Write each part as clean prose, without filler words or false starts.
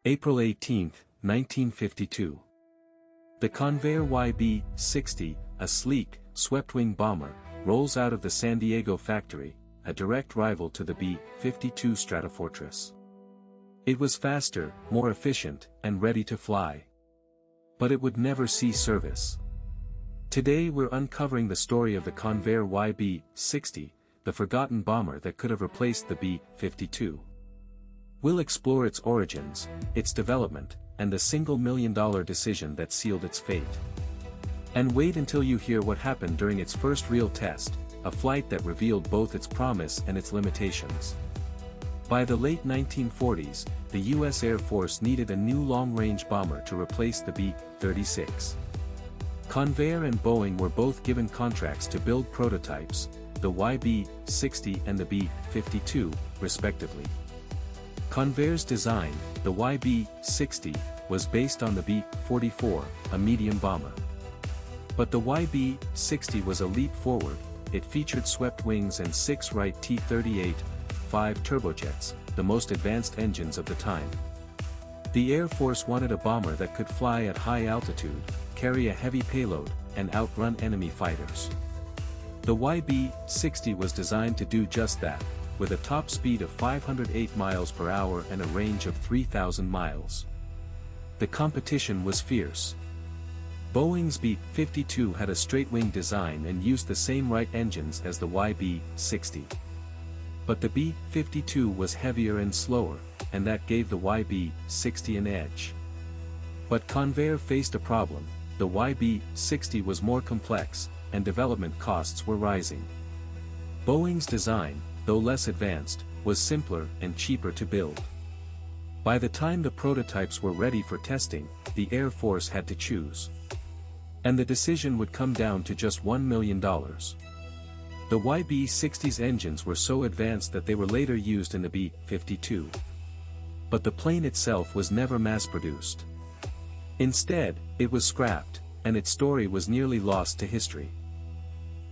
April 18, 1952. The Convair YB-60, a sleek, swept-wing bomber, rolls out of the San Diego factory, a direct rival to the B-52 Stratofortress. It was faster, more efficient, and ready to fly. But it would never see service. Today we're uncovering the story of the Convair YB-60, the forgotten bomber that could have replaced the B-52. We'll explore its origins, its development, and the single-million-dollar decision that sealed its fate. And wait until you hear what happened during its first real test, a flight that revealed both its promise and its limitations. By the late 1940s, the U.S. Air Force needed a new long-range bomber to replace the B-36. Convair and Boeing were both given contracts to build prototypes, the YB-60 and the B-52, respectively. Convair's design, the YB-60, was based on the B-44, a medium bomber. But the YB-60 was a leap forward. It featured swept wings and 6 Wright T38-A-5 turbojets, the most advanced engines of the time. The Air Force wanted a bomber that could fly at high altitude, carry a heavy payload, and outrun enemy fighters. The YB-60 was designed to do just that, with a top speed of 508 miles per hour and a range of 3,000 miles. The competition was fierce. Boeing's B-52 had a straight-wing design and used the same Wright engines as the YB-60. But the B-52 was heavier and slower, and that gave the YB-60 an edge. But Convair faced a problem. The YB-60 was more complex, and development costs were rising. Boeing's design, though less advanced, was simpler and cheaper to build. By the time the prototypes were ready for testing, the Air Force had to choose. And the decision would come down to just $1 million. The YB-60's engines were so advanced that they were later used in the B-52. But the plane itself was never mass-produced. Instead, it was scrapped, and its story was nearly lost to history.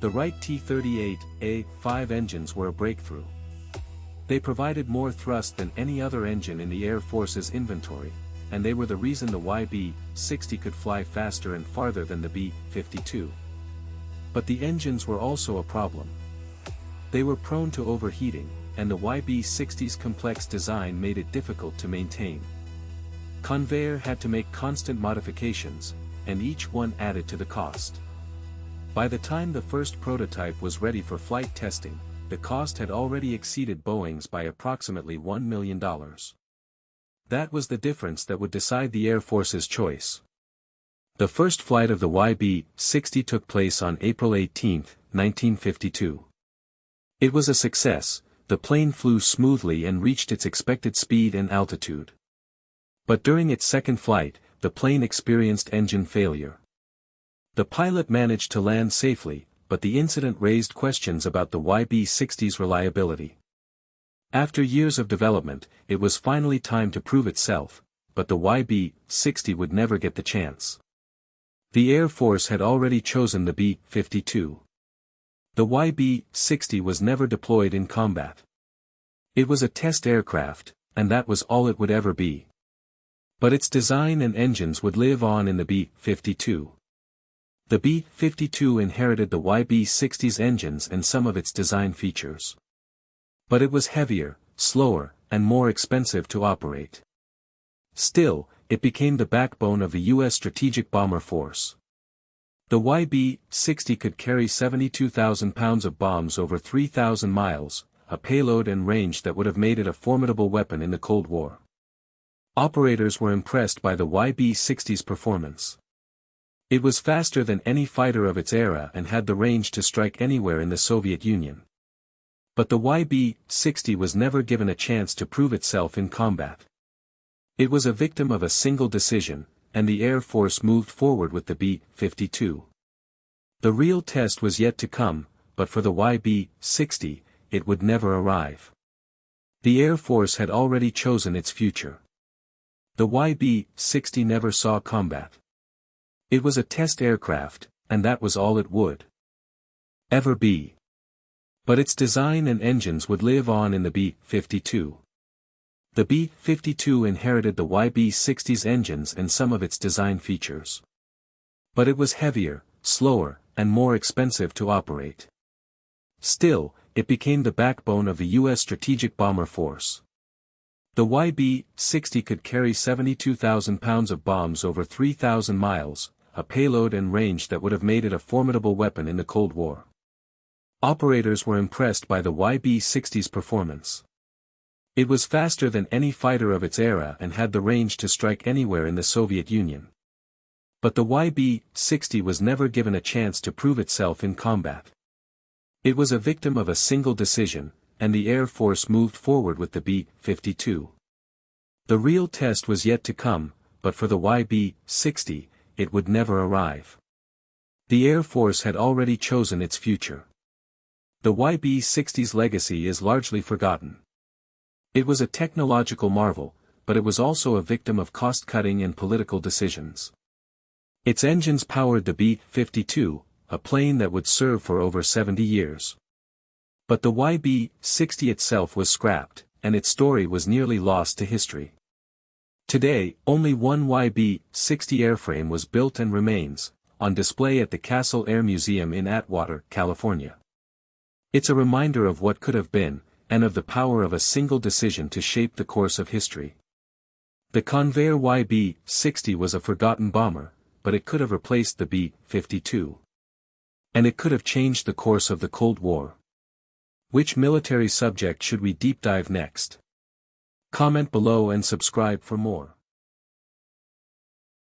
The Wright T38-A-5 engines were a breakthrough. They provided more thrust than any other engine in the Air Force's inventory, and they were the reason the YB-60 could fly faster and farther than the B-52. But the engines were also a problem. They were prone to overheating, and the YB-60's complex design made it difficult to maintain. Convair had to make constant modifications, and each one added to the cost. By the time the first prototype was ready for flight testing, the cost had already exceeded Boeing's by approximately $1 million. That was the difference that would decide the Air Force's choice. The first flight of the YB-60 took place on April 18, 1952. It was a success. The plane flew smoothly and reached its expected speed and altitude. But during its second flight, the plane experienced engine failure. The pilot managed to land safely, but the incident raised questions about the YB-60's reliability. After years of development, it was finally time to prove itself, but the YB-60 would never get the chance. The Air Force had already chosen the B-52. The YB-60 was never deployed in combat. It was a test aircraft, and that was all it would ever be. But its design and engines would live on in the B-52. The B-52 inherited the YB-60's engines and some of its design features. But it was heavier, slower, and more expensive to operate. Still, it became the backbone of the U.S. Strategic Bomber Force. The YB-60 could carry 72,000 pounds of bombs over 3,000 miles, a payload and range that would have made it a formidable weapon in the Cold War. Operators were impressed by the YB-60's performance. It was faster than any fighter of its era and had the range to strike anywhere in the Soviet Union. But the YB-60 was never given a chance to prove itself in combat. It was a victim of a single decision, and the Air Force moved forward with the B-52. The real test was yet to come, but for the YB-60, it would never arrive. The Air Force had already chosen its future. The YB-60 never saw combat. It was a test aircraft, and that was all it would ever be. But its design and engines would live on in the B-52. The B-52 inherited the YB-60's engines and some of its design features. But it was heavier, slower, and more expensive to operate. Still, it became the backbone of the U.S. strategic bomber force. The YB-60 could carry 72,000 pounds of bombs over 3,000 miles, a payload and range that would have made it a formidable weapon in the Cold War. Operators were impressed by the YB-60's performance. It was faster than any fighter of its era and had the range to strike anywhere in the Soviet Union. But the YB-60 was never given a chance to prove itself in combat. It was a victim of a single decision, and the Air Force moved forward with the B-52. The real test was yet to come, but for the YB-60, it would never arrive. The Air Force had already chosen its future. The YB-60's legacy is largely forgotten. It was a technological marvel, but it was also a victim of cost-cutting and political decisions. Its engines powered the B-52, a plane that would serve for over 70 years. But the YB-60 itself was scrapped, and its story was nearly lost to history. Today, only one YB-60 airframe was built and remains, on display at the Castle Air Museum in Atwater, California. It's a reminder of what could have been, and of the power of a single decision to shape the course of history. The Convair YB-60 was a forgotten bomber, but it could have replaced the B-52. And it could have changed the course of the Cold War. Which military subject should we deep dive next? Comment below and subscribe for more.